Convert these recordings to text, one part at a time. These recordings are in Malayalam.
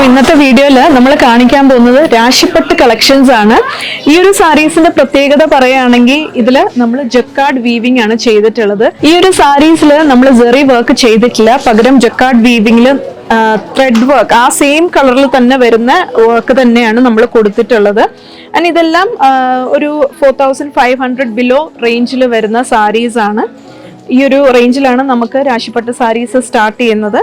ഇന്നത്തെ വീഡിയോയിൽ നമ്മൾ കാണിക്കാൻ പോകുന്നത് രാശിപ്പട്ട് കളക്ഷൻസ് ആണ്. ഈ ഒരു സാരീസിന്റെ പ്രത്യേകത പറയുകയാണെങ്കിൽ ഇതിൽ നമ്മൾ ജക്കാർഡ് വീവിംഗ് ആണ് ചെയ്തിട്ടുള്ളത്. ഈ ഒരു സാരീസിൽ നമ്മൾ സെറി വർക്ക് ചെയ്തിട്ടില്ല, പകരം ജക്കാർഡ് വീവിംഗിൽ ത്രെഡ് വർക്ക് ആ സെയിം കളറിൽ തന്നെ വരുന്ന വർക്ക് തന്നെയാണ് നമ്മൾ കൊടുത്തിട്ടുള്ളത്. ആൻഡ് ഇതെല്ലാം ഒരു 4500 ബിലോ റേഞ്ചിൽ വരുന്ന സാരീസ് ആണ്. ഈ ഒരു റേഞ്ചിലാണ് നമുക്ക് രാശിപ്പട്ട് സാരീസ് സ്റ്റാർട്ട് ചെയ്യുന്നത്.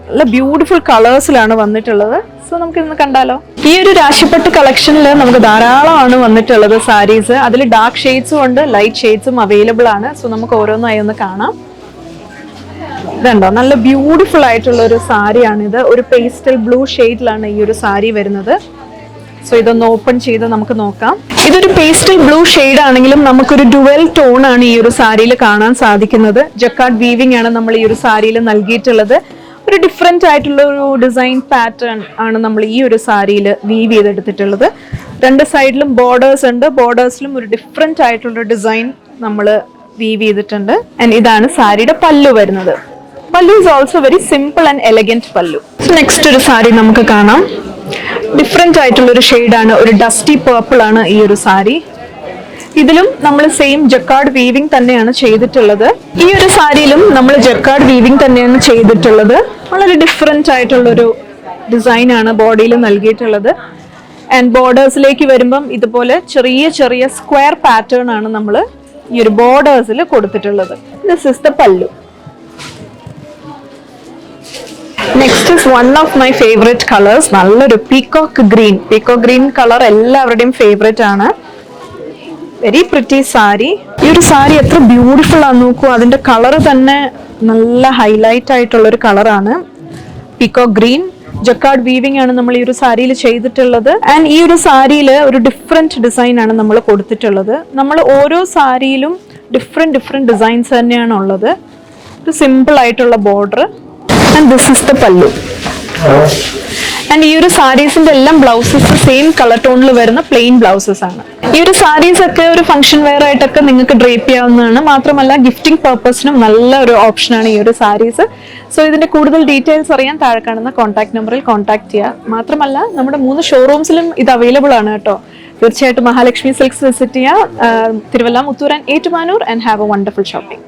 നല്ല ബ്യൂട്ടിഫുൾ കളേഴ്സിലാണ് വന്നിട്ടുള്ളത്. സോ നമുക്ക് ഇന്ന് കണ്ടാലോ. ഈ ഒരു രാശിപ്പട്ട് കളക്ഷനിൽ നമുക്ക് ധാരാളമാണ് വന്നിട്ടുള്ളത് സാരീസ്. അതിൽ ഡാർക്ക് ഷെയ്ഡ്സും ഉണ്ട്, ലൈറ്റ് ഷെയ്ഡ്സും അവൈലബിൾ ആണ്. സോ നമുക്ക് ഓരോന്നായി ഒന്ന് കാണാം. ഇതുണ്ടോ, നല്ല ബ്യൂട്ടിഫുൾ ആയിട്ടുള്ള ഒരു സാരിയാണിത്. ഒരു പേസ്റ്റൽ ബ്ലൂ ഷെയ്ഡിലാണ് ഈ ഒരു സാരി വരുന്നത്. സോ ഇതൊന്ന് ഓപ്പൺ ചെയ്ത് നമുക്ക് നോക്കാം. ഇതൊരു പേസ്റ്റൽ ബ്ലൂ ഷെയ്ഡ് ആണെങ്കിലും നമുക്കൊരു ഡുവൽ ടോൺ ആണ് ഈ ഒരു സാരിയിൽ കാണാൻ സാധിക്കുന്നത്. ജക്കാർഡ് വീവിംഗ് ആണ് നമ്മൾ ഈ ഒരു സാരിയിൽ നൽകിയിട്ടുള്ളത്. ഒരു ഡിഫറെന്റ് ആയിട്ടുള്ള ഒരു ഡിസൈൻ പാറ്റേൺ ആണ് നമ്മൾ ഈ ഒരു സാരിയിൽ വീവ് ചെയ്തെടുത്തിട്ടുള്ളത്. രണ്ട് സൈഡിലും ബോർഡേഴ്സ് ഉണ്ട്. ബോർഡേഴ്സിലും ഒരു ഡിഫറെന്റ് ആയിട്ടുള്ള ഡിസൈൻ നമ്മൾ വീവ് ചെയ്തിട്ടുണ്ട്. ആൻഡ് ഇതാണ് സാരിയുടെ പല്ലു വരുന്നത്. പല്ലു is also very simple and elegant പല്ലു. നെക്സ്റ്റ് ഒരു സാരി നമുക്ക് കാണാം. ഡിഫറെന്റ് ആയിട്ടുള്ള ഒരു ഷെയ്ഡാണ്, ഒരു ഡസ്റ്റി പേർപ്പിൾ ആണ് ഈ ഒരു സാരി. ഇതിലും നമ്മൾ സെയിം ജക്കാർഡ് വീവിംഗ് തന്നെയാണ് ചെയ്തിട്ടുള്ളത്. ഈ ഒരു സാരിയിലും നമ്മൾ ജക്കാർഡ് വീവിംഗ് തന്നെയാണ് ചെയ്തിട്ടുള്ളത്. വളരെ ഡിഫറെന്റ് ആയിട്ടുള്ള ഒരു ഡിസൈൻ ആണ് ബോഡിയിൽ നൽകിയിട്ടുള്ളത്. ആൻഡ് ബോർഡേഴ്സിലേക്ക് വരുമ്പം ഇതുപോലെ ചെറിയ ചെറിയ സ്ക്വയർ പാറ്റേൺ ആണ് നമ്മൾ ഈ ഒരു ബോർഡേഴ്സിൽ കൊടുത്തിട്ടുള്ളത്. This is the pallu. Next is one of my favourite colours, നല്ലൊരു peacock green. Peacock green colour എല്ലാവരുടെയും ഫേവറേറ്റ് ആണ്. Very pretty sari. ഈ ഒരു സാരി എത്ര ബ്യൂട്ടിഫുൾ ആണ് നോക്കൂ. അതിന്റെ കളർ തന്നെ നല്ല ഹൈലൈറ്റ് ആയിട്ടുള്ള ഒരു കളറാണ്. പീകോക്ക് ഗ്രീൻ ജക്കാർഡ് വീവിംഗ് ആണ് നമ്മൾ ഈ ഒരു സാരിയിൽ ചെയ്തിട്ടുള്ളത്. ആൻഡ് ഈ ഒരു സാരിയിൽ ഒരു ഡിഫറെന്റ് ഡിസൈൻ ആണ് നമ്മൾ കൊടുത്തിട്ടുള്ളത്. നമ്മൾ ഓരോ സാരിയിലും ഡിഫറെന്റ് ഡിസൈൻസ് തന്നെയാണ് ഉള്ളത്. ഒരു സിമ്പിൾ ആയിട്ടുള്ള border. And this is the പല്ലു. ആൻഡ് ഈ ഒരു സാരീസിന്റെ എല്ലാം ബ്ലൗസസ് സെയിം കളർ ടോണിൽ വരുന്ന പ്ലെയിൻ ബ്ലൗസസ് ആണ്. ഈ ഒരു സാരീസ് ഒക്കെ ഒരു ഫംഗ്ഷൻ വെയർ ആയിട്ടൊക്കെ നിങ്ങൾക്ക് ഡ്രേപ്പ് ചെയ്യാവുന്നതാണ്. മാത്രമല്ല ഗിഫ്റ്റിംഗ് പർപ്പസിനും നല്ല ഒരു ഓപ്ഷനാണ് ഈ ഒരു സാരീസ്. സോ ഇതിന്റെ കൂടുതൽ ഡീറ്റെയിൽസ് അറിയാൻ താഴെ കാണുന്ന കോൺടാക്ട് നമ്പറിൽ കോൺടാക്ട് ചെയ്യുക. മാത്രമല്ല നമ്മുടെ 3 ഷോറൂംസിലും ഇത് അവൈലബിൾ ആണ് കേട്ടോ. തീർച്ചയായിട്ടും മഹാലക്ഷ്മി സിൽക്സ് വിസിറ്റ് ചെയ്യുക. Thiruvalla, Muthoor and Ettumanoor. And have A wonderful shopping.